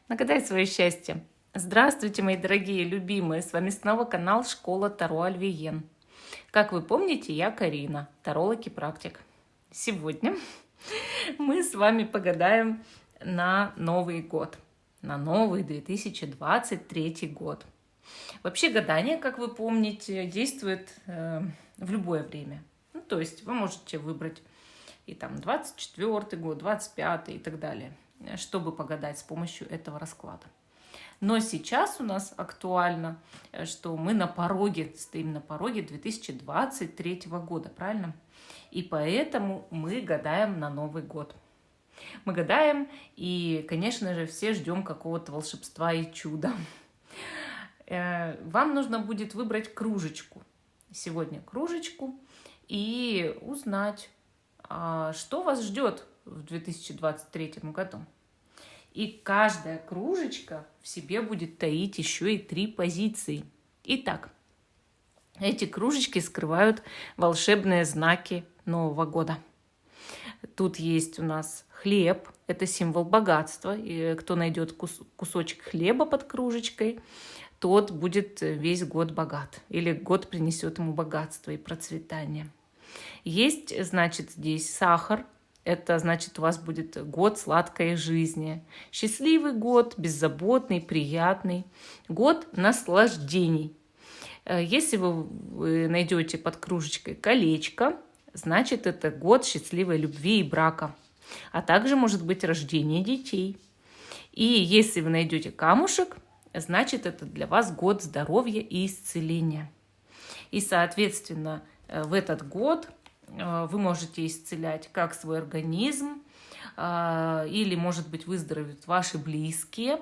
Нагадай свое счастье. Здравствуйте, мои дорогие, любимые! С вами снова канал Школа Таро Альвиен. Как вы помните, я Карина, таролог и практик. Сегодня мы с вами погадаем на Новый год, на новый 2023 год. Вообще гадание, как вы помните, действует в любое время. То есть вы можете выбрать и там 24-й год, 25-й и так далее, чтобы погадать с помощью этого расклада. Но сейчас у нас актуально, что мы стоим на пороге 2023 года, правильно? И поэтому мы гадаем на Новый год. Мы гадаем и, конечно же, все ждем какого-то волшебства и чуда. Вам нужно будет выбрать кружечку. Сегодня кружечку и узнать, что вас ждет в 2023 году. И каждая кружечка в себе будет таить еще и 3 позиции. Итак, эти кружечки скрывают волшебные знаки Нового года. Тут есть у нас хлеб, это символ богатства. И кто найдет кусочек хлеба под кружечкой, тот будет весь год богат. Или год принесет ему богатство и процветание. Есть, значит, здесь сахар. Это значит, у вас будет год сладкой жизни. Счастливый год, беззаботный, приятный. Год наслаждений. Если вы найдете под кружечкой колечко, значит, это год счастливой любви и брака. А также может быть рождение детей. И если вы найдете камушек, значит, это для вас год здоровья и исцеления. И, соответственно, в этот год вы можете исцелять как свой организм, или, может быть, выздоровеют ваши близкие,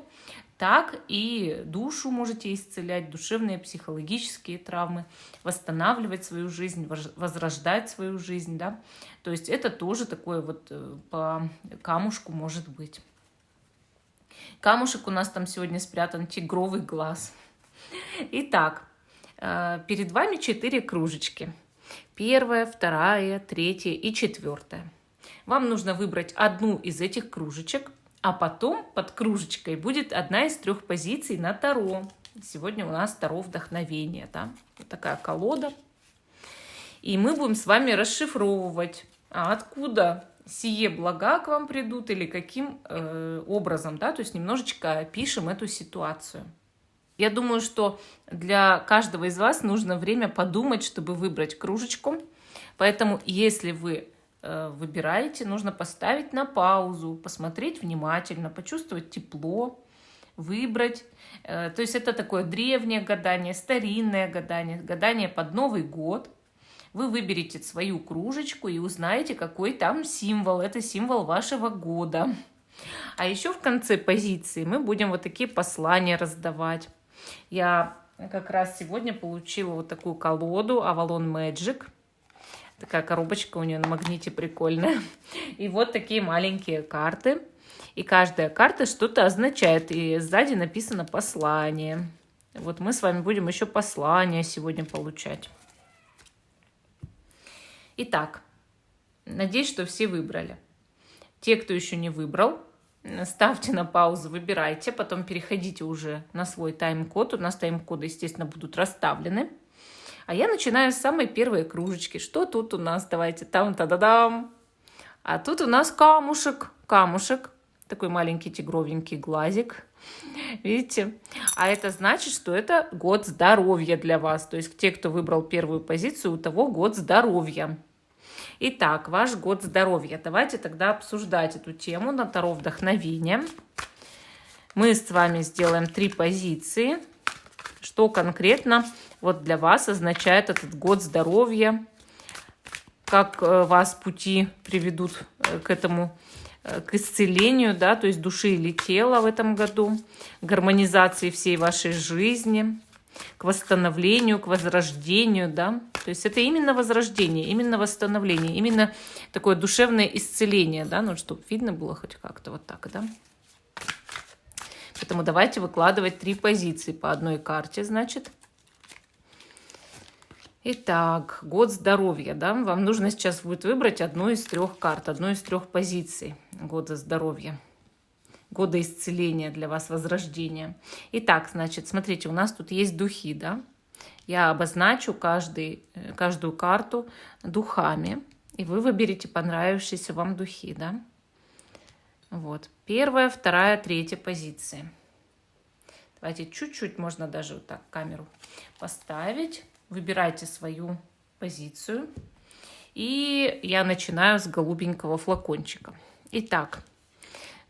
так и душу можете исцелять, душевные, психологические травмы, восстанавливать свою жизнь, возрождать свою жизнь. Да? То есть это тоже такое вот по камушку может быть. Камушек у нас там сегодня спрятан тигровый глаз. Итак, перед вами 4 кружечки. 1, 2, 3 и 4. Вам нужно выбрать одну из этих кружечек, а потом под кружечкой будет одна из 3 позиций на Таро. Сегодня у нас Таро вдохновение. Да? Вот такая колода. И мы будем с вами расшифровывать, откуда сие блага к вам придут или каким образом. Да? То есть немножечко опишем эту ситуацию. Я думаю, что для каждого из вас нужно время подумать, чтобы выбрать кружечку. Поэтому, если вы выбираете, нужно поставить на паузу, посмотреть внимательно, почувствовать тепло, выбрать. То есть это такое древнее гадание, старинное гадание, гадание под Новый год. Вы выберете свою кружечку и узнаете, какой там символ. Это символ вашего года. А еще в конце позиции мы будем вот такие послания раздавать. Я как раз сегодня получила вот такую колоду Avalon Magic. Такая коробочка у нее на магните прикольная. И вот такие маленькие карты. И каждая карта что-то означает. И сзади написано послание. Вот мы с вами будем еще послания сегодня получать. Итак, надеюсь, что все выбрали. Те, кто еще не выбрал, ставьте на паузу, выбирайте, потом переходите уже на свой тайм-код. У нас тайм-коды, естественно, будут расставлены. А я начинаю с самой первой кружечки. Что тут у нас? Давайте там, та-да-дам. А тут у нас камушек. Камушек. Такой маленький тигровенький глазик. Видите? А это значит, что это год здоровья для вас. То есть те, кто выбрал первую позицию, у того год здоровья. Итак, ваш год здоровья. Давайте тогда обсуждать эту тему на Таро вдохновения. Мы с вами сделаем 3 позиции. Что конкретно вот для вас означает этот год здоровья? Как вас пути приведут к этому, к исцелению, да, то есть души или тела в этом году, гармонизации всей вашей жизни, к восстановлению, к возрождению, да. То есть это именно возрождение, именно восстановление, именно такое душевное исцеление, да, ну, чтобы видно было хоть как-то вот так, да. Поэтому давайте выкладывать 3 позиции по одной карте, значит. Итак, год здоровья, да, вам нужно сейчас будет выбрать одну из 3 карт, одну из 3 позиций года здоровья. года исцеления для вас, возрождения. Итак, значит, смотрите, у нас тут есть духи, да? Я обозначу каждую карту духами, и вы выберете понравившиеся вам духи, да? Вот. Первая, вторая, третья позиции. Давайте чуть-чуть, можно даже вот так камеру поставить. Выбирайте свою позицию. И я начинаю с голубенького флакончика. Итак,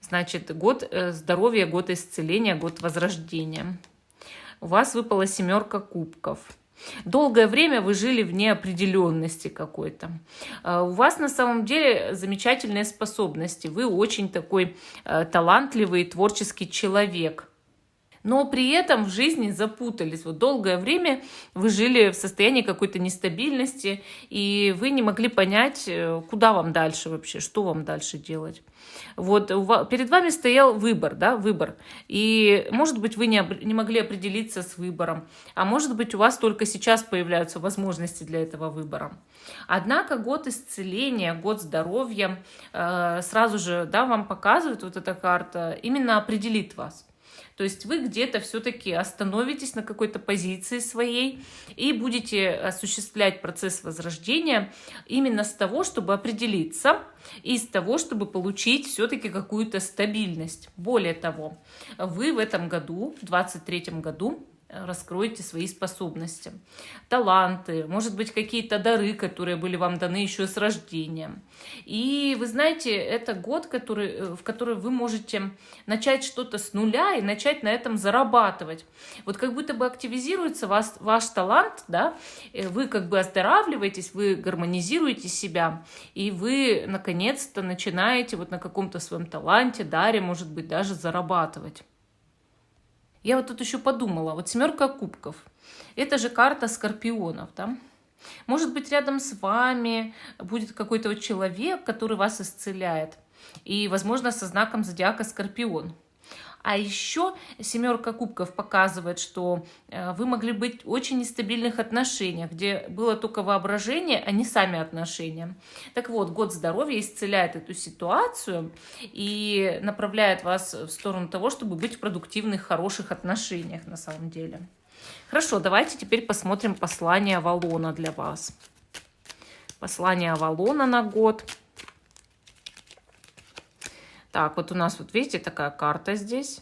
значит, год здоровья, год исцеления, год возрождения. У вас выпала 7 кубков. Долгое время вы жили в неопределенности какой-то. У вас на самом деле замечательные способности. Вы очень такой талантливый и творческий человек. Но при этом в жизни запутались. Вот долгое время вы жили в состоянии какой-то нестабильности, и вы не могли понять, куда вам дальше вообще, что вам дальше делать. Вот перед вами стоял выбор, да, выбор. И, может быть, вы не могли определиться с выбором, а может быть, у вас только сейчас появляются возможности для этого выбора. Однако год исцеления, год здоровья сразу же, да, вам показывает вот эта карта, именно определит вас. То есть вы где-то все-таки остановитесь на какой-то позиции своей и будете осуществлять процесс возрождения именно с того, чтобы определиться, и с того, чтобы получить все-таки какую-то стабильность. Более того, вы в этом году, в 2023 году, раскроете свои способности, таланты, может быть, какие-то дары, которые были вам даны еще с рождения. И вы знаете, это год, в который вы можете начать что-то с нуля и начать на этом зарабатывать. Вот как будто бы активизируется ваш талант, да, вы как бы оздоравливаетесь, вы гармонизируете себя, и вы наконец-то начинаете вот на каком-то своем таланте, даре, может быть, даже зарабатывать. Я вот тут еще подумала, вот 7 кубков, это же карта скорпионов, да? Может быть, рядом с вами будет какой-то вот человек, который вас исцеляет, и, возможно, со знаком зодиака Скорпион. А еще 7 кубков показывает, что вы могли быть в очень нестабильных отношениях, где было только воображение, а не сами отношения. Так вот, год здоровья исцеляет эту ситуацию и направляет вас в сторону того, чтобы быть в продуктивных, хороших отношениях на самом деле. Хорошо, давайте теперь посмотрим послание Авалона для вас. Послание Авалона на год. Так, вот у нас, вот видите, такая карта здесь.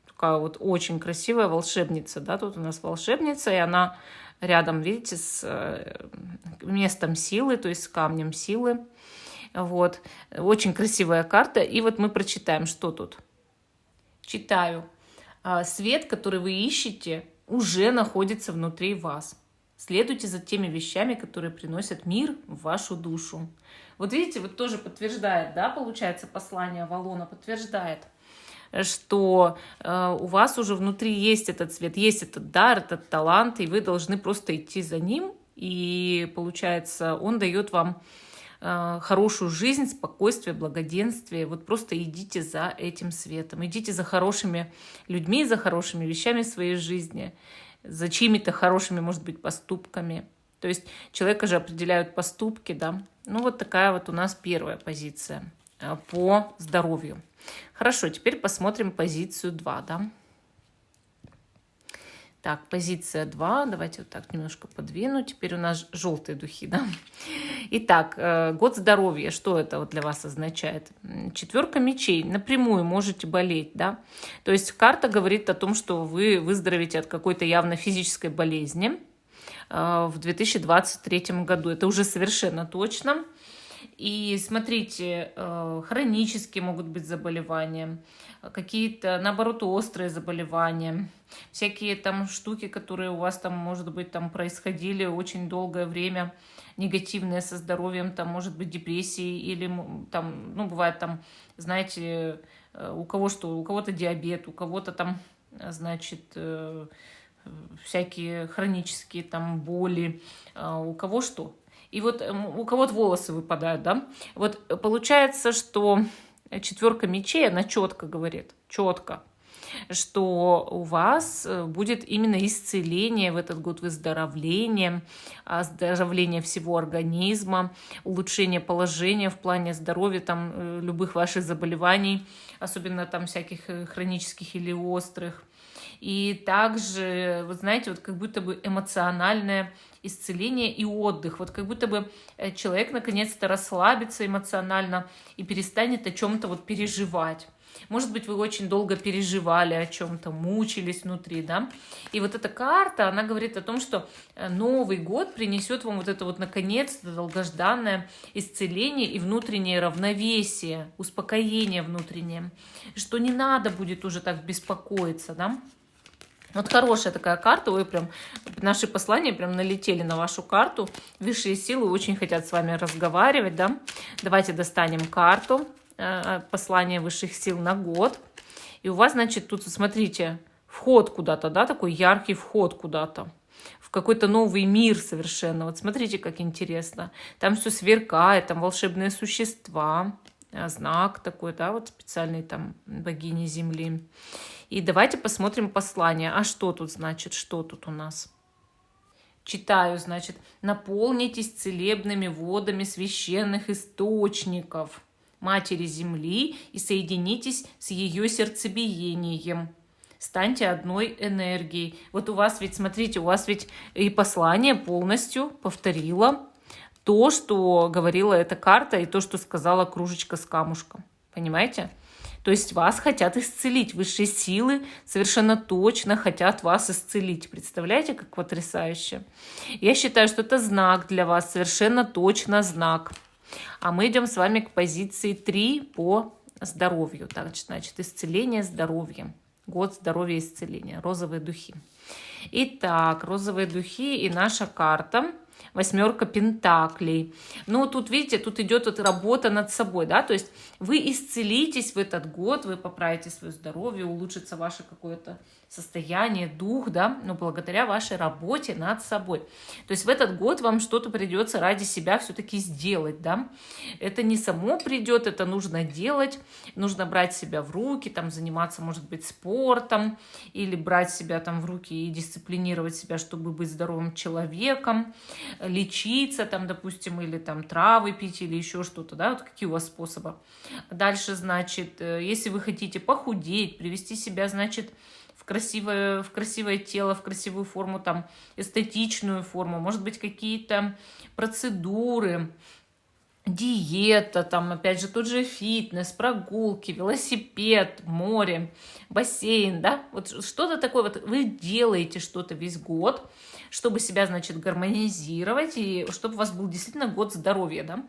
Такая вот очень красивая волшебница, да, тут у нас волшебница, и она рядом, видите, с местом силы, то есть с камнем силы. Вот, очень красивая карта. И вот мы прочитаем, что тут. Читаю. Свет, который вы ищете, уже находится внутри вас. Следуйте за теми вещами, которые приносят мир в вашу душу. Вот видите, вот тоже подтверждает, да, получается, послание Авалона подтверждает, что у вас уже внутри есть этот свет, есть этот дар, этот талант, и вы должны просто идти за ним, и получается, он дает вам хорошую жизнь, спокойствие, благоденствие. Вот просто идите за этим светом, идите за хорошими людьми, за хорошими вещами в своей жизни, за чьими-то хорошими, может быть, поступками. То есть человека же определяют поступки, да. Ну вот такая вот у нас первая позиция по здоровью. Хорошо, теперь посмотрим позицию 2, да. Так, позиция 2, давайте вот так немножко подвину. Теперь у нас желтые духи, да. Итак, год здоровья, что это вот для вас означает? 4 мечей, напрямую можете болеть, да. То есть карта говорит о том, что вы выздоровеете от какой-то явно физической болезни в 2023 году. Это уже совершенно точно. И смотрите, хронические могут быть заболевания, какие-то, наоборот, острые заболевания, всякие там штуки, которые у вас там, может быть, там происходили очень долгое время, негативные со здоровьем, там, может быть, депрессии или там, ну, бывает там, знаете, у кого-то диабет, у кого-то там, значит, всякие хронические там боли, у кого что. И вот у кого-то волосы выпадают, да. Вот получается, что 4 мечей, она четко говорит, четко. что у вас будет именно исцеление в этот год, выздоровление, оздоровление всего организма, улучшение положения в плане здоровья, там, любых ваших заболеваний, особенно там всяких хронических или острых. И также, вы знаете, вот как будто бы эмоциональное исцеление и отдых. Вот как будто бы человек наконец-то расслабится эмоционально и перестанет о чем-то вот переживать. Может быть, вы очень долго переживали о чем-то, мучились внутри, да? И вот эта карта, она говорит о том, что Новый год принесет вам вот это вот наконец-то долгожданное исцеление и внутреннее равновесие, успокоение внутреннее, что не надо будет уже так беспокоиться, да? Вот хорошая такая карта, вы прям, наши послания прям налетели на вашу карту. Высшие силы очень хотят с вами разговаривать, да. Давайте достанем карту послания высших сил на год. И у вас, значит, тут, смотрите, вход куда-то, да, такой яркий вход куда-то. В какой-то новый мир совершенно. Вот смотрите, как интересно. Там все сверкает, там волшебные существа. Знак такой, да, вот специальный там богини Земли. И давайте посмотрим послание. А что тут значит? Что тут у нас? Читаю, значит, наполнитесь целебными водами священных источников Матери Земли и соединитесь с ее сердцебиением. Станьте одной энергией. Вот у вас ведь, смотрите, у вас ведь и послание полностью повторило то, что говорила эта карта, и то, что сказала кружечка с камушком. Понимаете? То есть вас хотят исцелить. Высшие силы совершенно точно хотят вас исцелить. Представляете, как потрясающе? Я считаю, что это знак для вас, совершенно точно знак. А мы идем с вами к позиции 3 по здоровью. Так, значит, исцеление здоровья. Год здоровья и исцеления. Розовые духи. Итак, розовые духи и наша карта. 8 пентаклей. Ну, тут, видите, тут идет вот работа над собой, да, то есть вы исцелитесь в этот год, вы поправите свое здоровье, улучшится ваше какое-то состояние, дух, да, но благодаря вашей работе над собой. То есть в этот год вам что-то придется ради себя все-таки сделать, да. Это не само придет, это нужно делать, нужно брать себя в руки, там, заниматься, может быть, спортом, или брать себя там в руки и дисциплинировать себя, чтобы быть здоровым человеком, лечиться, там, допустим, или там травы пить, или еще что-то, да, вот какие у вас способы. Дальше, значит, если вы хотите похудеть, привести себя, значит, в красивое тело, в красивую форму, там, эстетичную форму, может быть, какие-то процедуры, диета, там, опять же, тот же фитнес, прогулки, велосипед, море, бассейн, да, вот что-то такое, вот вы делаете что-то весь год, чтобы себя, значит, гармонизировать, и чтобы у вас был действительно год здоровья, да.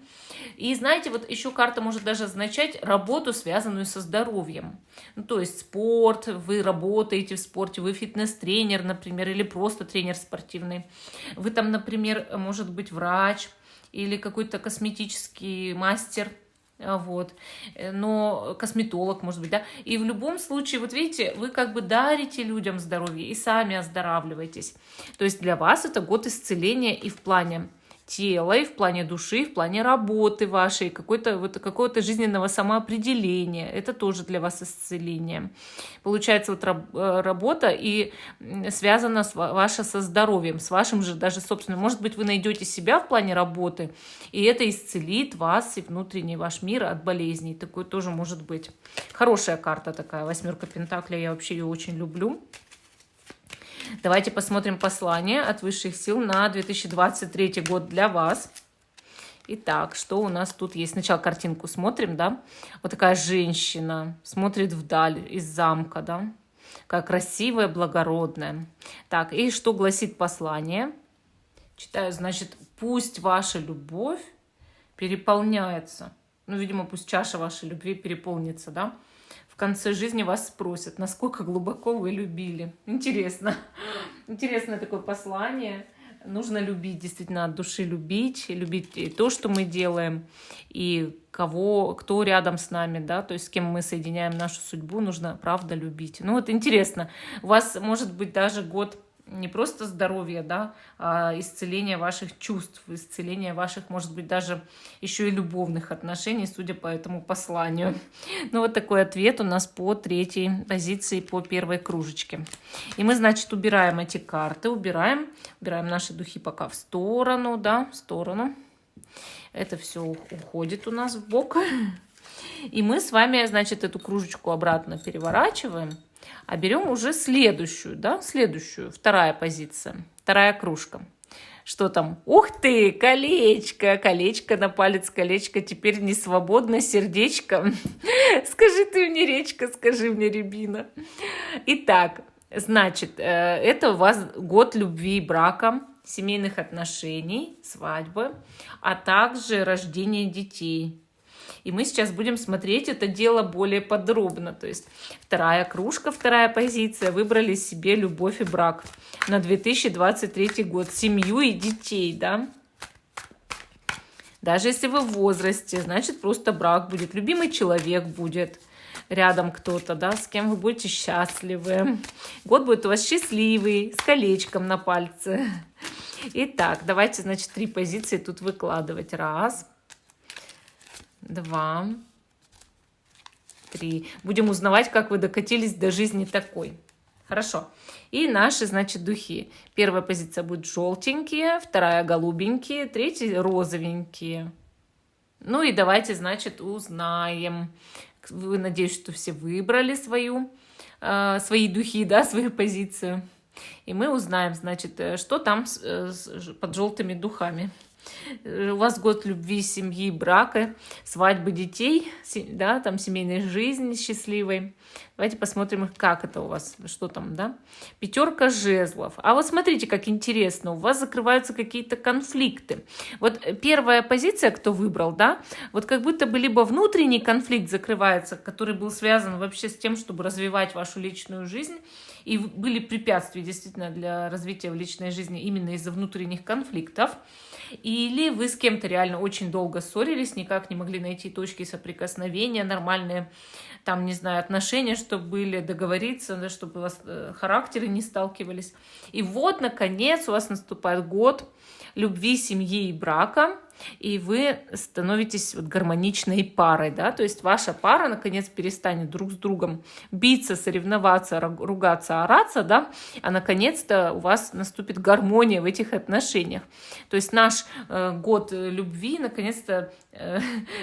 И знаете, вот еще карта может даже означать работу, связанную со здоровьем. Ну, то есть спорт, вы работаете в спорте, вы фитнес-тренер, например, или просто тренер спортивный. Вы там, например, может быть, врач, или какой-то косметический мастер, вот, но косметолог, может быть, да, и в любом случае, вот видите, вы как бы дарите людям здоровье и сами оздоравливаетесь, то есть для вас это год исцеления и в плане тела, и в плане души, и в плане работы вашей, какого-то жизненного самоопределения. Это тоже для вас исцеление. Получается, вот работа и связана ваша со здоровьем, с вашим же даже собственным. Может быть, вы найдете себя в плане работы, и это исцелит вас и внутренний ваш мир от болезней. Такое тоже может быть. Хорошая карта такая, 8 пентаклей, я вообще ее очень люблю. Давайте посмотрим послание от высших сил на 2023 год для вас. Итак, что у нас тут есть? Сначала картинку смотрим, да? Вот такая женщина смотрит вдаль из замка, да? Такая красивая, благородная. Так, и что гласит послание? Читаю, значит, пусть ваша любовь переполняется. Ну, видимо, пусть чаша вашей любви переполнится, да? В конце жизни вас спросят, насколько глубоко вы любили. Интересно. Интересное такое послание. Нужно любить, действительно, от души любить и то, что мы делаем, и кто рядом с нами, да, то есть с кем мы соединяем нашу судьбу, нужно, правда, любить. Ну вот интересно, у вас может быть даже год не просто здоровья, да, а исцеление ваших чувств, исцеление ваших, может быть, даже еще и любовных отношений, судя по этому посланию. Ну, вот такой ответ у нас по третьей позиции, по первой кружечке. И мы, значит, убираем эти карты, убираем наши духи пока в сторону, да, в сторону. Это все уходит у нас в бок. И мы с вами, значит, эту кружечку обратно переворачиваем, а берем уже следующую, да, следующую, вторая позиция, вторая кружка. Что там? Ух ты, колечко, колечко на палец, колечко, теперь не свободно, сердечко. Скажи ты мне, речка, скажи мне, рябина. Итак, значит, это у вас год любви и брака, семейных отношений, свадьбы, а также рождения детей. И мы сейчас будем смотреть это дело более подробно. То есть вторая кружка, вторая позиция. Выбрали себе любовь и брак на 2023 год. Семью и детей, да. Даже если вы в возрасте, значит, просто брак будет. Любимый человек будет. Рядом кто-то, да, с кем вы будете счастливы. Год будет у вас счастливый, с колечком на пальце. Итак, давайте, значит, 3 позиции тут выкладывать. 1, 2, 3. Будем узнавать, как вы докатились до жизни такой. Хорошо. И наши, значит, духи. Первая позиция будет желтенькие, вторая голубенькие, третья розовенькие. Ну и давайте, значит, узнаем. Вы, надеюсь, что все выбрали свои духи, да, свою позицию. И мы узнаем, значит, что там под желтыми духами. У вас год любви, семьи, брака, свадьбы детей, да, там семейной жизни счастливой. Давайте посмотрим, как это у вас, что там, да. 5 жезлов. А вот смотрите, как интересно, у вас закрываются какие-то конфликты. Вот первая позиция, кто выбрал, да, вот как будто бы либо внутренний конфликт закрывается, который был связан вообще с тем, чтобы развивать вашу личную жизнь, и были препятствия действительно для развития в личной жизни именно из-за внутренних конфликтов. Или вы с кем-то реально очень долго ссорились, никак не могли найти точки соприкосновения, нормальные, там, не знаю, отношения, чтобы были, договориться, да, чтобы у вас характеры не сталкивались. И вот, наконец, у вас наступает год любви, семьи и брака, и вы становитесь вот гармоничной парой, да, то есть ваша пара, наконец, перестанет друг с другом биться, соревноваться, ругаться, ораться, да, а наконец-то у вас наступит гармония в этих отношениях. То есть наш год любви, наконец-то,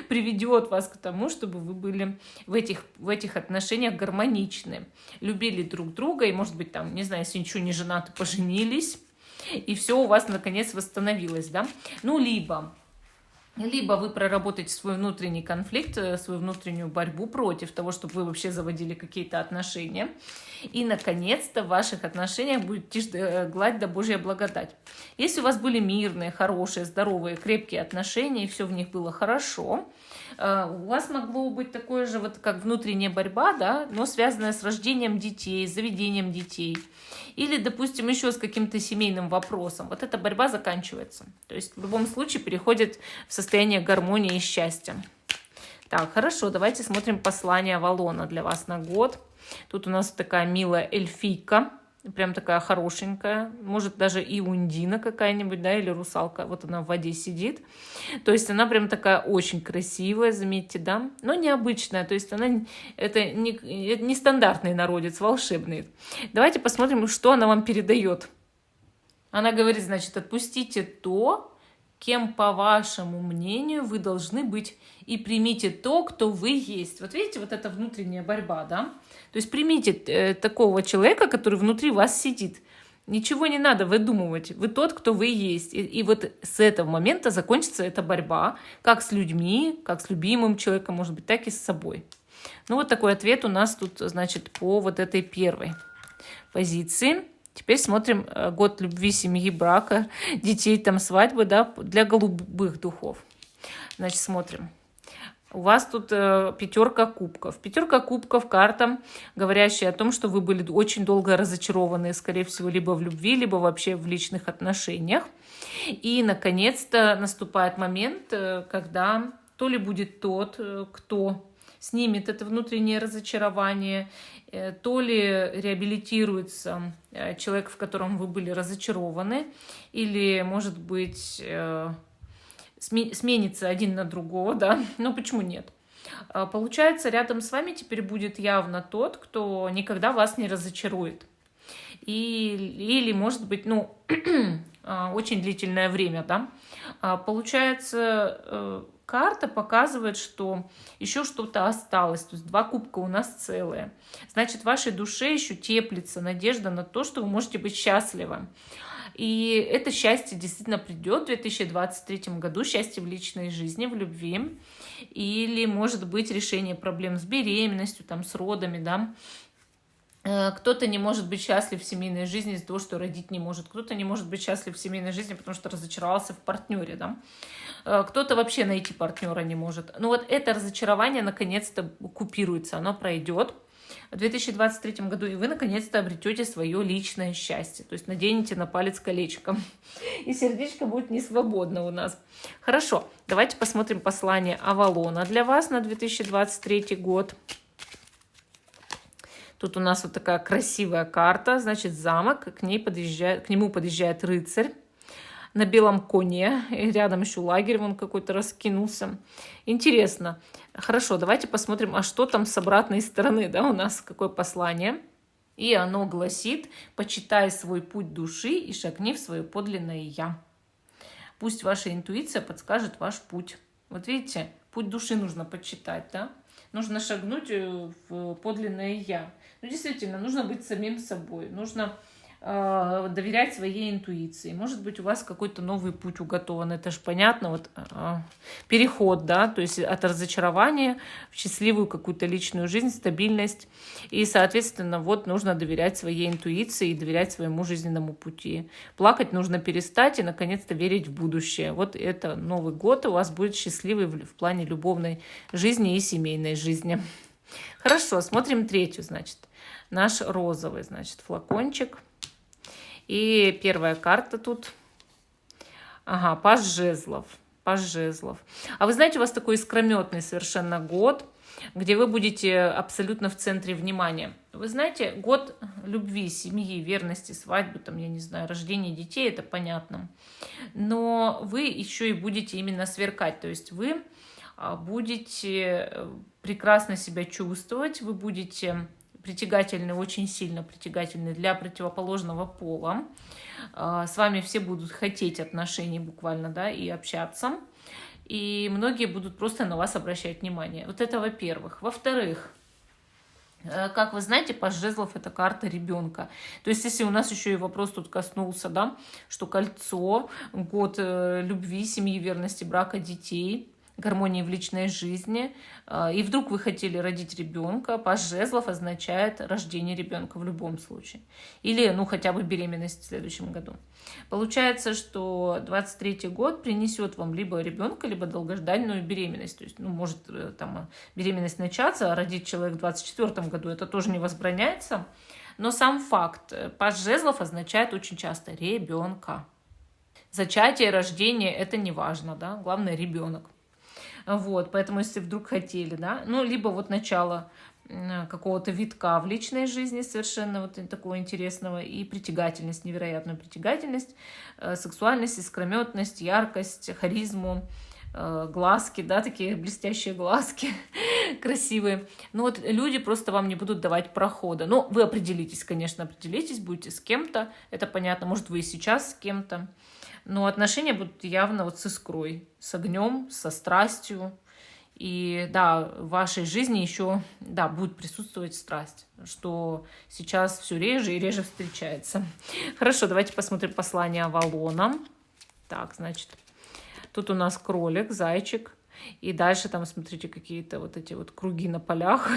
приведет вас к тому, чтобы вы были в этих отношениях гармоничны, любили друг друга, и, может быть, там, не знаю, если ничего не женаты, поженились, и все у вас, наконец, восстановилось, да. Ну, либо вы проработаете свой внутренний конфликт, свою внутреннюю борьбу против того, чтобы вы вообще заводили какие-то отношения. И, наконец-то, в ваших отношениях будет тишь да гладь да Божья благодать. Если у вас были мирные, хорошие, здоровые, крепкие отношения, и все в них было хорошо, у вас могло быть такое же, вот как внутренняя борьба, да, но связанная с рождением детей, с заведением детей. Или, допустим, еще с каким-то семейным вопросом. Вот эта борьба заканчивается. То есть в любом случае переходит в состояние гармонии и счастья. Так, хорошо, давайте смотрим послание Авалона для вас на год. Тут у нас такая милая эльфийка, прям такая хорошенькая, может даже и ундина какая-нибудь, да, или русалка, вот она в воде сидит. То есть она прям такая очень красивая, заметьте, да, но необычная, то есть это не стандартный народец, волшебный. Давайте посмотрим, что она вам передает. Она говорит, значит, отпустите то, кем, по вашему мнению, вы должны быть, и примите то, кто вы есть. Вот видите, вот эта внутренняя борьба, да? То есть примите такого человека, который внутри вас сидит. Ничего не надо выдумывать. Вы тот, кто вы есть. И вот с этого момента закончится эта борьба, как с людьми, как с любимым человеком, может быть, так и с собой. Ну, вот такой ответ у нас тут, значит, по вот этой первой позиции. Теперь смотрим год любви, семьи, брака, детей, там, свадьбы, да, для голубых духов. Значит, смотрим. У вас тут 5 кубков. 5 кубков — карта, говорящая о том, что вы были очень долго разочарованы, скорее всего, либо в любви, либо вообще в личных отношениях. И, наконец-то, наступает момент, когда то ли будет тот, кто снимет это внутреннее разочарование, то ли реабилитируется человек, в котором вы были разочарованы, или, может быть, сменится один на другого, да, но почему нет? Получается, рядом с вами теперь будет явно тот, кто никогда вас не разочарует. Или может быть, ну, очень длительное время, да. Получается, карта показывает, что еще что-то осталось. То есть 2 кубка у нас целые. Значит, в вашей душе еще теплится надежда на то, что вы можете быть счастливы. И это счастье действительно придет в 2023 году, счастье в личной жизни, в любви. Или, может быть, решение проблем с беременностью, там, с родами, да. Кто-то не может быть счастлив в семейной жизни из-за того, что родить не может. Кто-то не может быть счастлив в семейной жизни, потому что разочаровался в партнере, да. Кто-то вообще найти партнера не может. Ну вот это разочарование наконец-то купируется, оно пройдет в 2023 году, и вы наконец-то обретете свое личное счастье. То есть наденете на палец колечко, и сердечко будет не свободно у нас. Хорошо, давайте посмотрим послание Авалона для вас на 2023 год. Тут у нас вот такая красивая карта, значит, замок, к нему подъезжает рыцарь на белом коне, и рядом еще лагерь вон какой-то раскинулся. Интересно. Хорошо, давайте посмотрим, а что там с обратной стороны, да, у нас какое послание. И оно гласит: «Почитай свой путь души и шагни в свое подлинное Я». Пусть ваша интуиция подскажет ваш путь. Вот видите, путь души нужно почитать, да? Нужно шагнуть в подлинное Я. Ну, действительно, нужно быть самим собой, нужно доверять своей интуиции. Может быть, у вас какой-то новый путь уготован, это же понятно, вот переход, да, то есть от разочарования в счастливую какую-то личную жизнь, стабильность. И, соответственно, вот нужно доверять своей интуиции и доверять своему жизненному пути. Плакать нужно перестать и, наконец-то, верить в будущее. Вот это Новый год у вас будет счастливый в плане любовной жизни и семейной жизни. Хорошо, смотрим третью, значит. Наш розовый, значит, флакончик. И первая карта тут. Ага, паж жезлов. Паж жезлов. А вы знаете, у вас такой искрометный совершенно год, где вы будете абсолютно в центре внимания. Вы знаете, год любви, семьи, верности, свадьбы, там, я не знаю, рождения детей, это понятно. Но вы еще и будете именно сверкать. То есть вы будете прекрасно себя чувствовать, вы будете притягательны, очень сильно притягательны для противоположного пола. С вами все будут хотеть отношений буквально, да, и общаться. И многие будут просто на вас обращать внимание. Вот это во-первых. Во-вторых, как вы знаете, паж жезлов — это карта ребенка. То есть, если у нас еще и вопрос тут коснулся, да, что кольцо, год любви, семьи, верности, брака, детей, гармонии в личной жизни, и вдруг вы хотели родить ребенка, паж жезлов означает рождение ребенка в любом случае. Или, ну, хотя бы беременность в следующем году. Получается, что 23-й год принесет вам либо ребенка, либо долгожданную беременность. То есть, ну, может там беременность начаться, а родить человек в 24-м году, это тоже не возбраняется. Но сам факт, паж жезлов означает очень часто ребенка. Зачатие, рождение — это не важно, да, главное — ребенок. Вот, поэтому если вдруг хотели, да, ну, либо вот начало какого-то витка в личной жизни совершенно вот такого интересного, и притягательность, невероятную притягательность, сексуальность, искрометность, яркость, харизму, глазки, да, такие блестящие глазки, красивые. Ну вот люди просто вам не будут давать прохода. Ну, вы определитесь, конечно, определитесь, будете с кем-то, это понятно, может, вы и сейчас с кем-то. Но отношения будут явно вот с искрой, с огнем, со страстью. И да, в вашей жизни еще, да, будет присутствовать страсть, что сейчас все реже и реже встречается. Хорошо, давайте посмотрим послание Авалона. Так, значит, тут у нас кролик, зайчик. И дальше там, смотрите, какие-то вот эти вот круги на полях.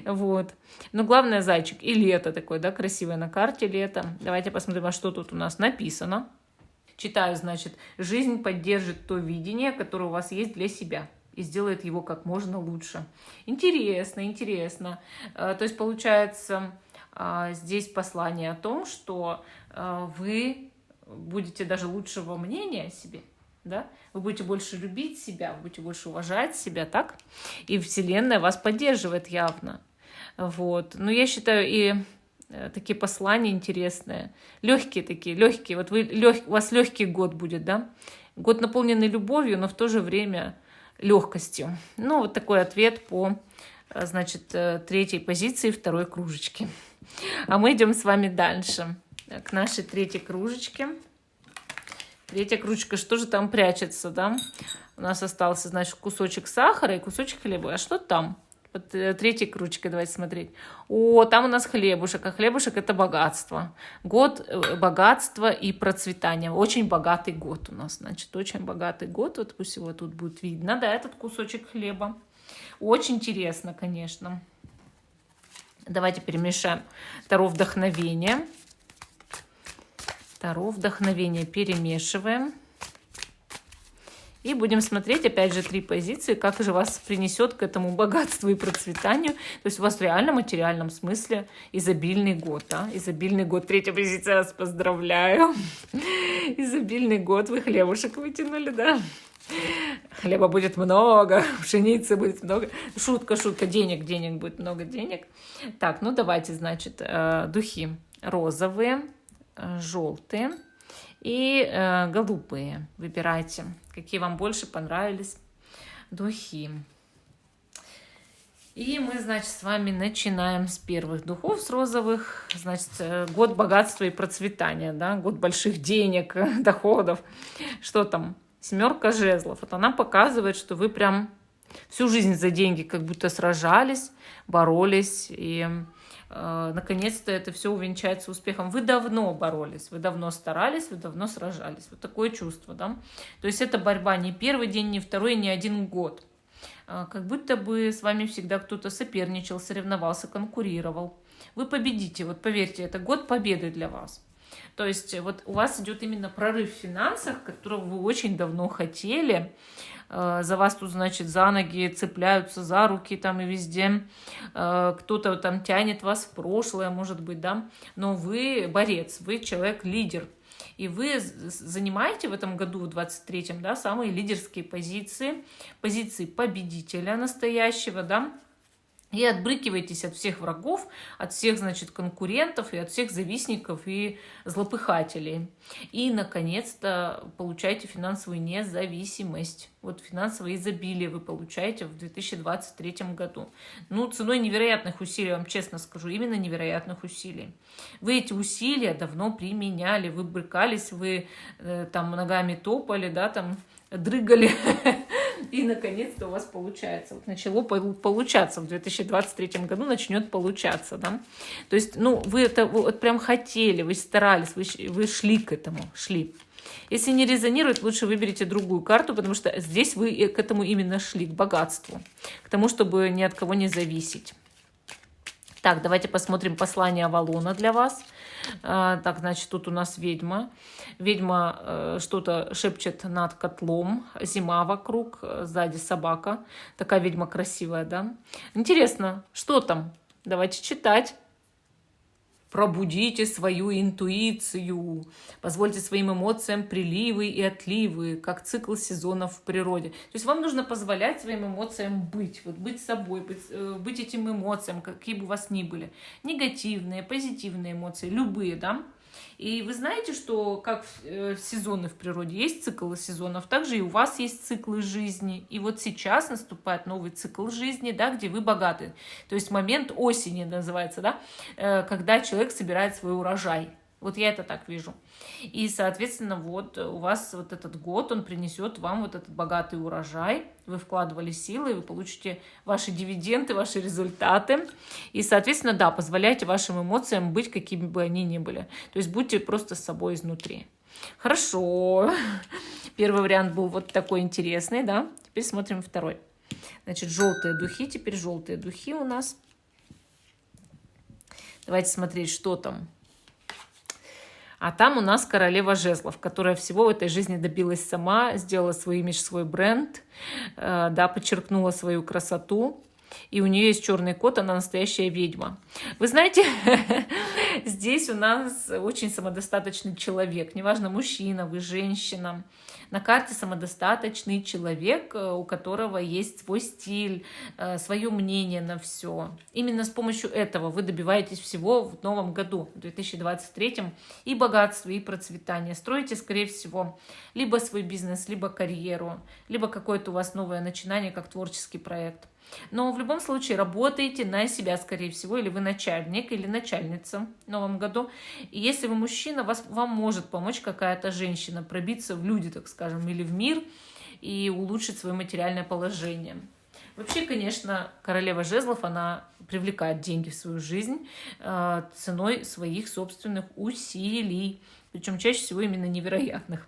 Вот. Но главное, зайчик. И лето такое, да, красивое на карте лето. Давайте посмотрим, а что тут у нас написано. Читаю, значит, жизнь поддержит то видение, которое у вас есть для себя, и сделает его как можно лучше. Интересно, интересно. То есть, получается, здесь послание о том, что вы будете даже лучшего мнения о себе. да? Вы будете больше любить себя, вы будете больше уважать себя, так? И Вселенная вас поддерживает явно. Вот. Но я считаю, и такие послания интересные. Легкие такие, легкие. Вот у вас легкий год будет, да? Год наполненный любовью, но в то же время легкостью. Ну, вот такой ответ по, значит, третьей позиции второй кружечки. А мы идем с вами дальше к нашей третьей кружечке. Третья кружечка, что же там прячется, да? У нас остался, значит, кусочек сахара и кусочек хлеба. А что там? Под третьей кружечкой давайте смотреть. О, там у нас хлебушек. А хлебушек — это богатство. Год богатства и процветания. Очень богатый год у нас, значит, очень богатый год. Вот пусть его тут будет видно, да, этот кусочек хлеба. Очень интересно, конечно. Давайте перемешаем. Таро вдохновение. Таро вдохновение перемешиваем. И будем смотреть, опять же, 3 позиции, как же вас принесет к этому богатству и процветанию. То есть у вас в реально материальном смысле изобильный год. Да? Изобильный год. 3-я позиция, вас поздравляю. Изобильный год. Вы хлебушек вытянули, да? Хлеба будет много, пшеницы будет много. Шутка, денег будет много денег. Так, ну давайте, значит, духи розовые, желтые и голубые. Выбирайте, какие вам больше понравились духи. И мы, значит, с вами начинаем с первых духов, с розовых. Значит, год богатства и процветания, да? Год больших денег, доходов. Что там? 7 жезлов. Вот она показывает, что вы прям всю жизнь за деньги как будто сражались, боролись, и наконец-то это все увенчается успехом. Вы давно боролись, вы давно старались, вы давно сражались. Вот такое чувство, да? То есть это борьба не первый день, не второй, не 1 год. Как будто бы с вами всегда кто-то соперничал, соревновался, конкурировал. Вы победите, вот поверьте, это год победы для вас. То есть вот у вас идет именно прорыв в финансах, которого вы очень давно хотели. За вас тут, значит, за ноги цепляются, за руки там и везде. Кто-то там тянет вас в прошлое, может быть, да. Но вы борец, вы человек-лидер. И вы занимаете в этом году, в 23-м, да, самые лидерские позиции, позиции победителя настоящего, да. И отбрыкиваетесь от всех врагов, от всех, значит, конкурентов и от всех завистников и злопыхателей. И, наконец-то, получаете финансовую независимость. Вот финансовое изобилие вы получаете в 2023 году. Ну, ценой невероятных усилий, вам честно скажу, именно невероятных усилий. Вы эти усилия давно применяли, вы брыкались, вы там ногами топали, да, там дрыгали. И, наконец-то, у вас получается. Вот начало получаться в 2023 году, начнет получаться, да. То есть, ну, вы это вот прям хотели, вы старались, вы шли к этому, шли. Если не резонирует, лучше выберите другую карту, потому что здесь вы к этому именно шли, к богатству, к тому, чтобы ни от кого не зависеть. Так, давайте посмотрим послание Авалона для вас. Так, значит, тут у нас ведьма. Ведьма что-то шепчет над котлом. Зима вокруг, сзади собака. Такая ведьма красивая, да? Интересно, что там? Давайте читать. Пробудите свою интуицию. Позвольте своим эмоциям приливы и отливы, как цикл сезонов в природе. То есть вам нужно позволять своим эмоциям быть. Вот быть собой, быть этим эмоциям, какие бы у вас ни были. Негативные, позитивные эмоции, любые, да? И вы знаете, что как сезоны в природе, есть цикл сезонов, также и у вас есть циклы жизни. И вот сейчас наступает новый цикл жизни, да, где вы богаты. То есть момент осени называется, да, когда человек собирает свой урожай. Вот я это так вижу. И, соответственно, вот у вас вот этот год, он принесет вам вот этот богатый урожай. Вы вкладывали силы, вы получите ваши дивиденды, ваши результаты. И, соответственно, да, позволяйте вашим эмоциям быть, какими бы они ни были. То есть будьте просто с собой изнутри. Хорошо. Первый вариант был вот такой интересный, да. Теперь смотрим второй. Значит, желтые духи. Теперь желтые духи у нас. Давайте смотреть, что там. А там у нас королева жезлов, которая всего в этой жизни добилась сама, сделала свой имидж, свой бренд, да, подчеркнула свою красоту. И у нее есть черный кот, она настоящая ведьма. Вы знаете, здесь у нас очень самодостаточный человек. Неважно, мужчина, вы женщина. На карте самодостаточный человек, у которого есть свой стиль, свое мнение на все. Именно с помощью этого вы добиваетесь всего в новом году, в 2023, и богатства, и процветания. Строите, скорее всего, либо свой бизнес, либо карьеру, либо какое-то у вас новое начинание, как творческий проект. Но в любом случае работаете на себя, скорее всего, или вы начальник, или начальница в новом году. И если вы мужчина, вам может помочь какая-то женщина пробиться в люди, так скажем, или в мир и улучшить свое материальное положение. Вообще, конечно, королева жезлов, она привлекает деньги в свою жизнь ценой своих собственных усилий. Причем чаще всего именно невероятных.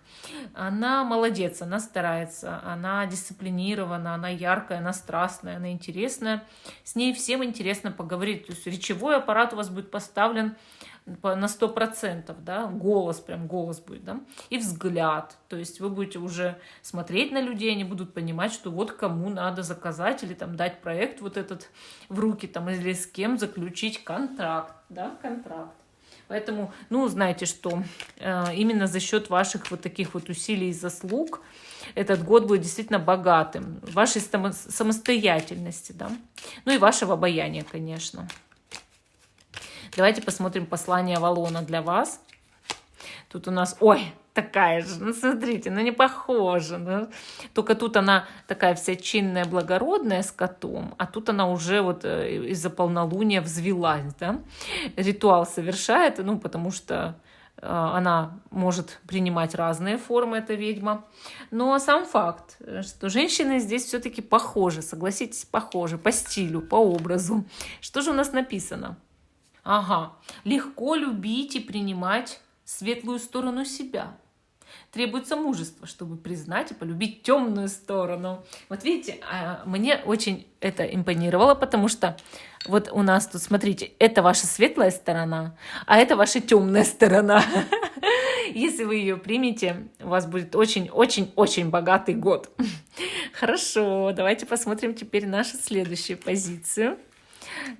Она молодец, она старается, она дисциплинирована, она яркая, она страстная, она интересная. С ней всем интересно поговорить. То есть речевой аппарат у вас будет поставлен на 100%, да? Голос, прям голос будет, да? И взгляд. То есть вы будете уже смотреть на людей, они будут понимать, что вот кому надо заказать или там дать проект вот этот в руки, там, или с кем заключить контракт, да, контракт. Поэтому, знаете, что именно за счет ваших вот таких вот усилий и заслуг этот год будет действительно богатым. Вашей самостоятельности, да. И вашего обаяния, конечно. Давайте посмотрим послание Авалона для вас. Тут у нас, такая же, смотрите, не похожа. Да? Только тут она такая вся чинная, благородная с котом, а тут она уже вот из-за полнолуния взвелась, да? Ритуал совершает, потому что она может принимать разные формы, эта ведьма. Но сам факт, что женщины здесь все-таки похожи, согласитесь, похожи по стилю, по образу. Что же у нас написано? Легко любить и принимать светлую сторону себя. Требуется мужество, чтобы признать и полюбить темную сторону. Вот видите, мне очень это импонировало, потому что вот у нас тут, смотрите, это ваша светлая сторона, а это ваша темная сторона. Если вы ее примете, у вас будет очень-очень-очень богатый год. Хорошо, давайте посмотрим теперь нашу следующую позицию.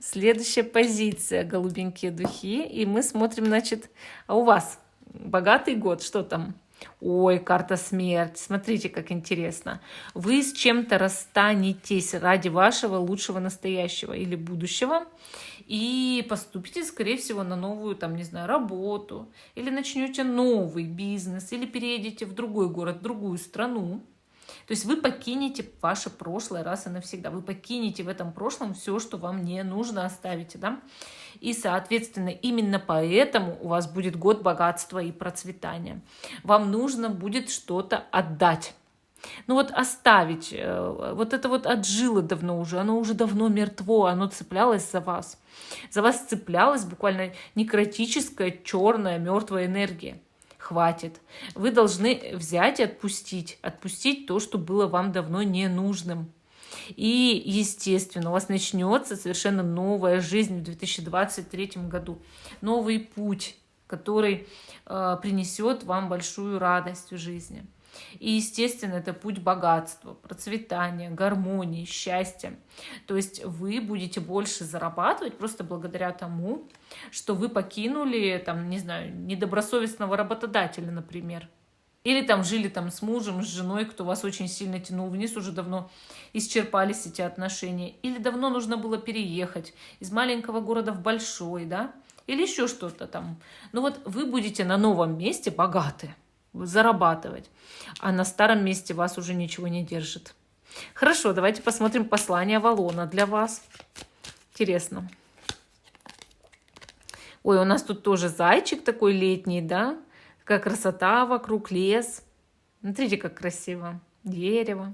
Следующая позиция, голубенькие духи. И мы смотрим, значит, а у вас богатый год, что там? Карта смерти. Смотрите, как интересно. Вы с чем-то расстанетесь ради вашего лучшего настоящего или будущего и поступите, скорее всего, на новую, работу, или начнете новый бизнес, или переедете в другой город, в другую страну. То есть вы покинете ваше прошлое раз и навсегда. Вы покинете в этом прошлом все, что вам не нужно, оставите, да? И, соответственно, именно поэтому у вас будет год богатства и процветания. Вам нужно будет что-то отдать. Оставить, вот это вот отжило давно уже, оно уже давно мертво, оно цеплялось за вас. За вас цеплялась буквально некротическая, черная, мертвая энергия. Хватит. Вы должны взять и отпустить. Отпустить то, что было вам давно ненужным. И, естественно, у вас начнется совершенно новая жизнь в 2023 году. Новый путь, который принесет вам большую радость в жизни. И, естественно, это путь богатства, процветания, гармонии, счастья. То есть вы будете больше зарабатывать просто благодаря тому, что вы покинули, недобросовестного работодателя, например. Или жили с мужем, с женой, кто вас очень сильно тянул вниз, уже давно исчерпались эти отношения. Или давно нужно было переехать из маленького города в большой, да? Или еще что-то там. Вы будете на новом месте богаты, зарабатывать, а на старом месте вас уже ничего не держит. Хорошо, давайте посмотрим послание Авалона для вас. Интересно. У нас тут тоже зайчик такой летний, да? Какая красота вокруг, лес. Смотрите, как красиво. Дерево.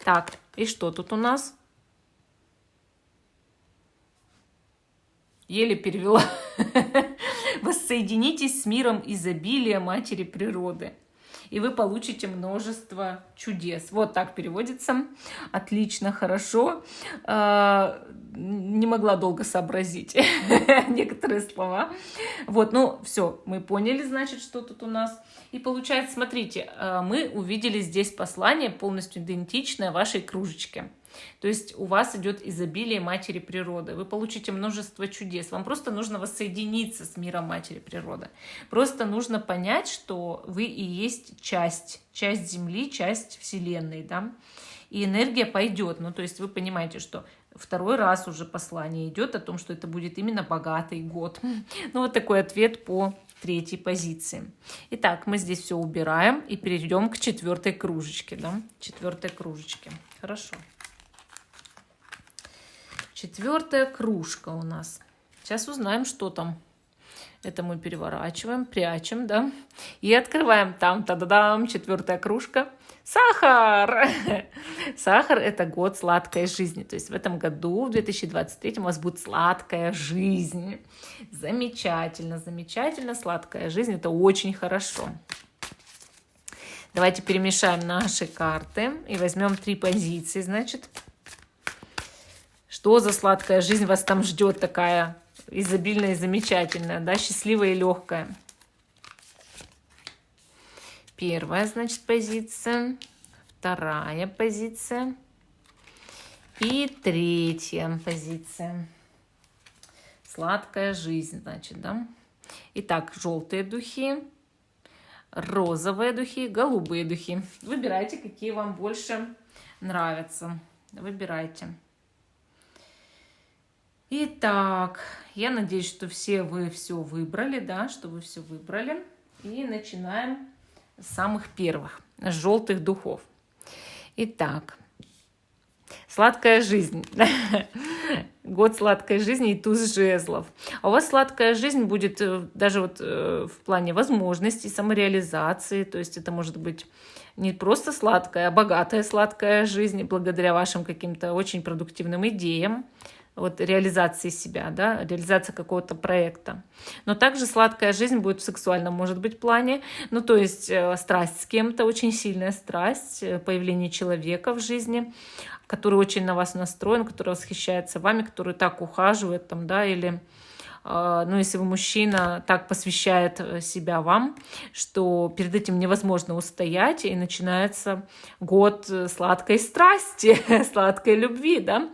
Так, и что тут у нас? Еле перевела. Воссоединитесь с миром изобилия Матери Природы, и вы получите множество чудес. Вот так переводится. Отлично, хорошо. не могла долго сообразить некоторые слова. Вот, ну все, мы поняли, значит, что тут у нас. И получается, смотрите, мы увидели здесь послание полностью идентичное вашей кружечке. То есть у вас идет изобилие Матери Природы. Вы получите множество чудес. Вам просто нужно воссоединиться с миром Матери Природы. Просто нужно понять, что вы и есть часть Земли, часть Вселенной, да. И энергия пойдет. Ну, то есть вы понимаете, что второй раз уже послание идет о том, что это будет именно богатый год. Ну, вот такой ответ по третьей позиции. Итак, мы здесь все убираем и перейдем к четвертой кружечке, да, четвертой кружечке. Хорошо. Четвертая кружка у нас. Сейчас узнаем, что там. Это мы переворачиваем, прячем, да. И открываем. Там, та-да-дам, четвертая кружка. Сахар! Сахар – это год сладкой жизни. То есть в этом году, в 2023, у вас будет сладкая жизнь. Замечательно, замечательно. Сладкая жизнь – это очень хорошо. Давайте перемешаем наши карты и возьмем 3 позиции, значит. Что за сладкая жизнь вас там ждет такая изобильная и замечательная, да, счастливая и легкая? Первая, значит, позиция, вторая позиция и третья позиция. Сладкая жизнь, значит, да. Итак, желтые духи, розовые духи, голубые духи. Выбирайте, какие вам больше нравятся. Выбирайте. Итак, я надеюсь, что вы все выбрали, да, что вы все выбрали. И начинаем с самых первых, с желтых духов. Итак, сладкая жизнь. Год сладкой жизни и туз жезлов. А у вас сладкая жизнь будет даже вот в плане возможностей, самореализации. То есть это может быть не просто сладкая, а богатая сладкая жизнь благодаря вашим каким-то очень продуктивным идеям. Вот реализации себя, да, реализация какого-то проекта. Но также сладкая жизнь будет в сексуальном, может быть, плане. Ну, то есть страсть с кем-то, очень сильная страсть, появление человека в жизни, который очень на вас настроен, который восхищается вами, который так ухаживает, там, да, или, ну, если вы мужчина, так посвящает себя вам, что перед этим невозможно устоять, и начинается год сладкой страсти, сладкой любви, да.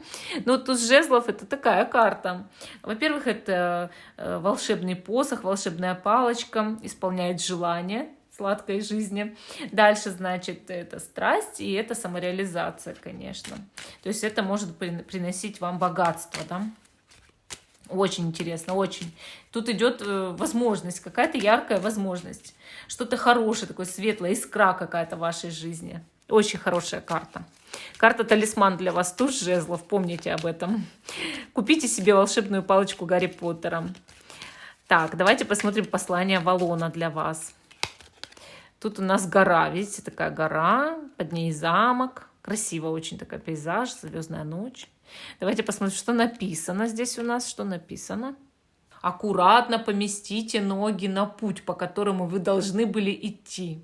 Но тут жезлов — это такая карта. Во-первых, это волшебный посох, волшебная палочка, исполняет желание сладкой жизни. Дальше, значит, это страсть и это самореализация, конечно. То есть это может приносить вам богатство, да. Очень интересно, очень. Тут идет возможность, какая-то яркая возможность. Что-то хорошее, такое светлое, искра какая-то в вашей жизни. Очень хорошая карта. Карта-талисман для вас, туз жезлов, помните об этом. Купите себе волшебную палочку Гарри Поттера. Так, давайте посмотрим послание Авалона для вас. Тут у нас гора, видите, такая гора, под ней замок. Красиво очень такой пейзаж, звездная ночь. Давайте посмотрим, что написано здесь у нас. Что написано? Аккуратно поместите ноги на путь, по которому вы должны были идти.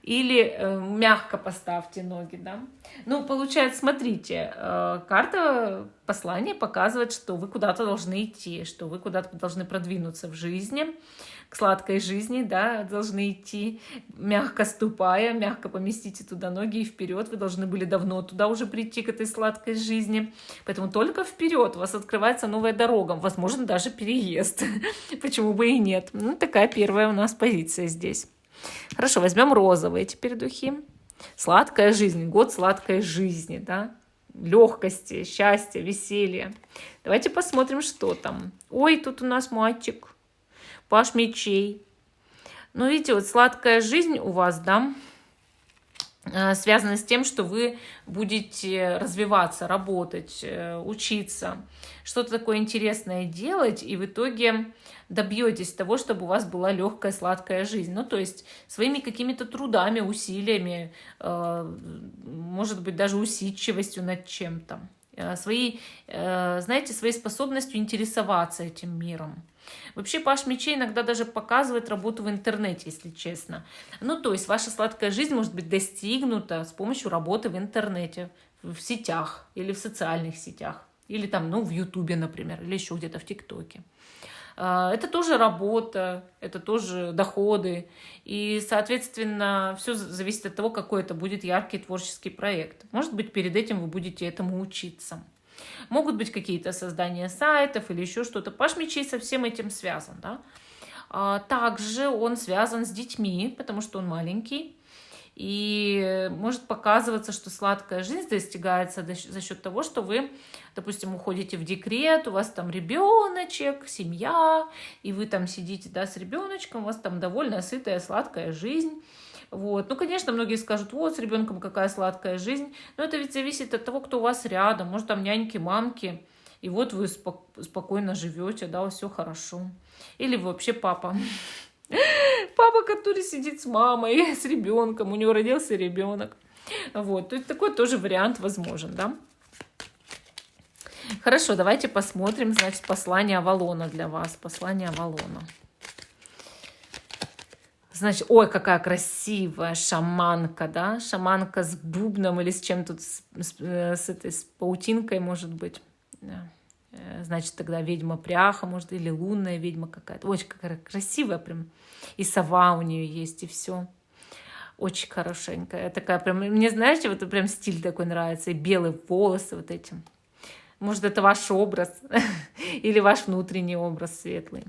Или мягко поставьте ноги, да. Ну, получается, смотрите, карта послания показывает, что вы куда-то должны идти, что вы куда-то должны продвинуться в жизни, к сладкой жизни, да, должны идти, мягко ступая, мягко поместите туда ноги и вперед. Вы должны были давно туда уже прийти, к этой сладкой жизни. Поэтому только вперед у вас открывается новая дорога, возможно, даже переезд. Почему бы и нет? Ну, такая первая у нас позиция здесь. Хорошо, возьмем розовые теперь духи. Сладкая жизнь, год сладкой жизни, да, легкости, счастья, веселья. Давайте посмотрим, что там. Ой, тут у нас мальчик, паж мечей. Ну, видите, вот сладкая жизнь у вас, да, связана с тем, что вы будете развиваться, работать, учиться, что-то такое интересное делать, и в итоге добьетесь того, чтобы у вас была легкая, сладкая жизнь. Ну, то есть своими какими-то трудами, усилиями, может быть, даже усидчивостью над чем-то, своей способностью интересоваться этим миром. Вообще паж мечей иногда даже показывает работу в интернете, если честно. Ну, то есть ваша сладкая жизнь может быть достигнута с помощью работы в интернете, в сетях или в социальных сетях. Или там, ну, в Ютубе, например, или еще где-то в ТикТоке. Это тоже работа, это тоже доходы. И, соответственно, все зависит от того, какой это будет яркий творческий проект. Может быть, перед этим вы будете этому учиться. Могут быть какие-то создания сайтов или еще что-то. Паш мечей со всем этим связан. Да? Также он связан с детьми, потому что он маленький. И может показываться, что сладкая жизнь достигается за счет того, что вы, допустим, уходите в декрет, у вас там ребеночек, семья, и вы там сидите, да, с ребеночком, у вас там довольно сытая, сладкая жизнь. Вот. Ну, конечно, многие скажут, вот, с ребенком какая сладкая жизнь. Но это ведь зависит от того, кто у вас рядом. Может, там няньки, мамки, и вот вы спокойно живете, да, все хорошо. Или вы вообще папа. Папа, который сидит с мамой, с ребенком, у него родился ребенок. Вот, то есть такой тоже вариант возможен, да? Хорошо, давайте посмотрим, значит, послание Авалона для вас. Послание Авалона. Значит, ой, какая красивая шаманка, да? Шаманка с бубном или с чем-то, с паутинкой, может быть. Да. Значит, тогда ведьма-пряха, может, или лунная ведьма какая-то. Очень какая красивая прям. И сова у нее есть, и все. Очень хорошенькая. Такая прям, мне, знаете, вот прям стиль такой нравится. И белые волосы вот эти. Может, это ваш образ. Или ваш внутренний образ светлый.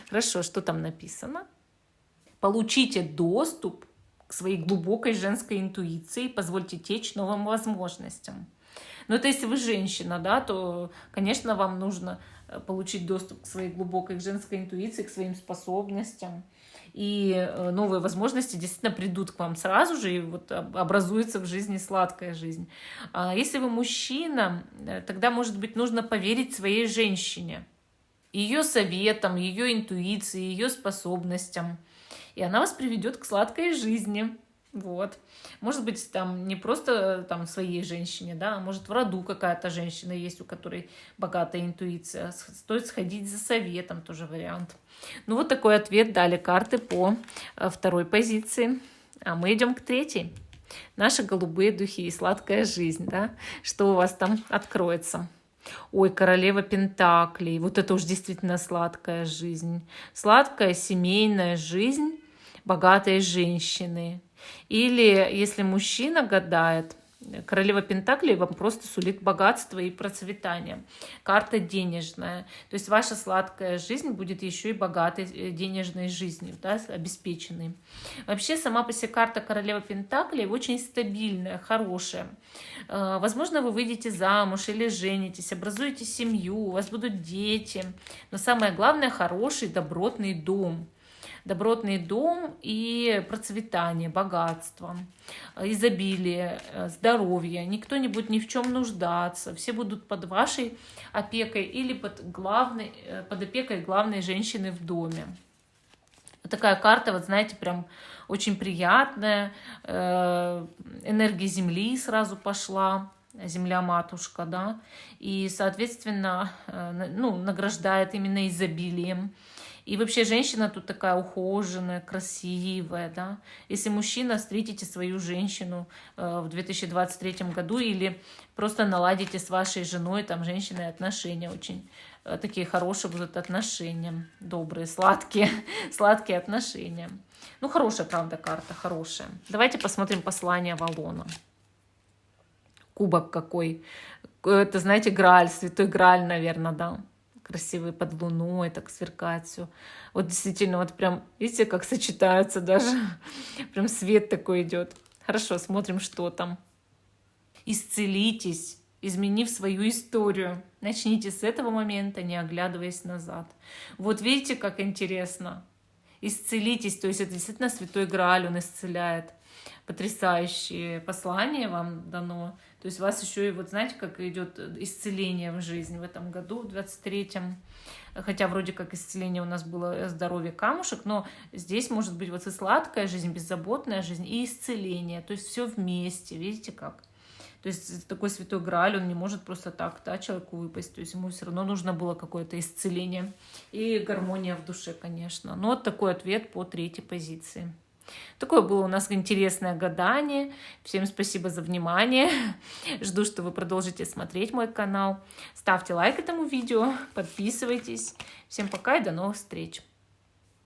Хорошо, что там написано? Получите доступ к своей глубокой женской интуиции и позвольте течь новым возможностям. Но это если вы женщина, да, то, конечно, вам нужно получить доступ к своей глубокой женской интуиции, к своим способностям. И новые возможности действительно придут к вам сразу же, и вот образуется в жизни сладкая жизнь. А если вы мужчина, тогда, может быть, нужно поверить своей женщине, ее советам, ее интуиции, ее способностям. И она вас приведет к сладкой жизни. Вот. Может быть, там не просто там своей женщине, да, а может в роду какая-то женщина есть, у которой богатая интуиция. Стоит сходить за советом, тоже вариант. Ну, вот такой ответ дали карты по второй позиции. А мы идем к третьей. Наши голубые духи и сладкая жизнь, да. Что у вас там откроется? Ой, королева пентаклей. Вот это уж действительно сладкая жизнь. Сладкая семейная жизнь богатой женщины. Или если мужчина гадает, королева пентаклей вам просто сулит богатство и процветание. Карта денежная. То есть ваша сладкая жизнь будет еще и богатой денежной жизнью, да, обеспеченной. Вообще сама по себе карта королева пентаклей очень стабильная, хорошая. Возможно, вы выйдете замуж или женитесь, образуете семью, у вас будут дети. Но самое главное, хороший, добротный дом. Добротный дом и процветание, богатство, изобилие, здоровье. Никто не будет ни в чем нуждаться. Все будут под вашей опекой или под опекой главной женщины в доме. Вот такая карта, вот знаете, прям очень приятная. Энергия Земли сразу пошла. Земля-матушка, да. И, соответственно, награждает именно изобилием. И вообще женщина тут такая ухоженная, красивая, да. Если мужчина, встретите свою женщину в 2023 году или просто наладите с вашей женой, там, женщиной отношения очень такие хорошие будут отношения, добрые, сладкие, сладкие отношения. Ну, хорошая, правда, карта, хорошая. Давайте посмотрим послание Авалона. Кубок какой. Это, знаете, Грааль, святой Грааль, наверное, да. Красивый под луной, так сверкает все. Вот действительно, вот прям, видите, как сочетаются даже. Прям свет такой идет. Хорошо, смотрим, что там. Исцелитесь, изменив свою историю. Начните с этого момента, не оглядываясь назад. Вот видите, как интересно. Исцелитесь, то есть это действительно святой Грааль, он исцеляет. Потрясающее послание вам дано. То есть у вас еще и, вот знаете, как идет исцеление в жизни в этом году, в 23-м. Хотя вроде как исцеление у нас было здоровье камушек, но здесь может быть вот и сладкая жизнь, беззаботная жизнь, и исцеление. То есть все вместе, видите как? То есть такой святой Грааль, он не может просто так, да, человеку выпасть. То есть ему все равно нужно было какое-то исцеление и гармония в душе, конечно. Но вот такой ответ по третьей позиции. Такое было у нас интересное гадание. Всем спасибо за внимание. Жду, что вы продолжите смотреть мой канал. Ставьте лайк этому видео, подписывайтесь. Всем пока и до новых встреч.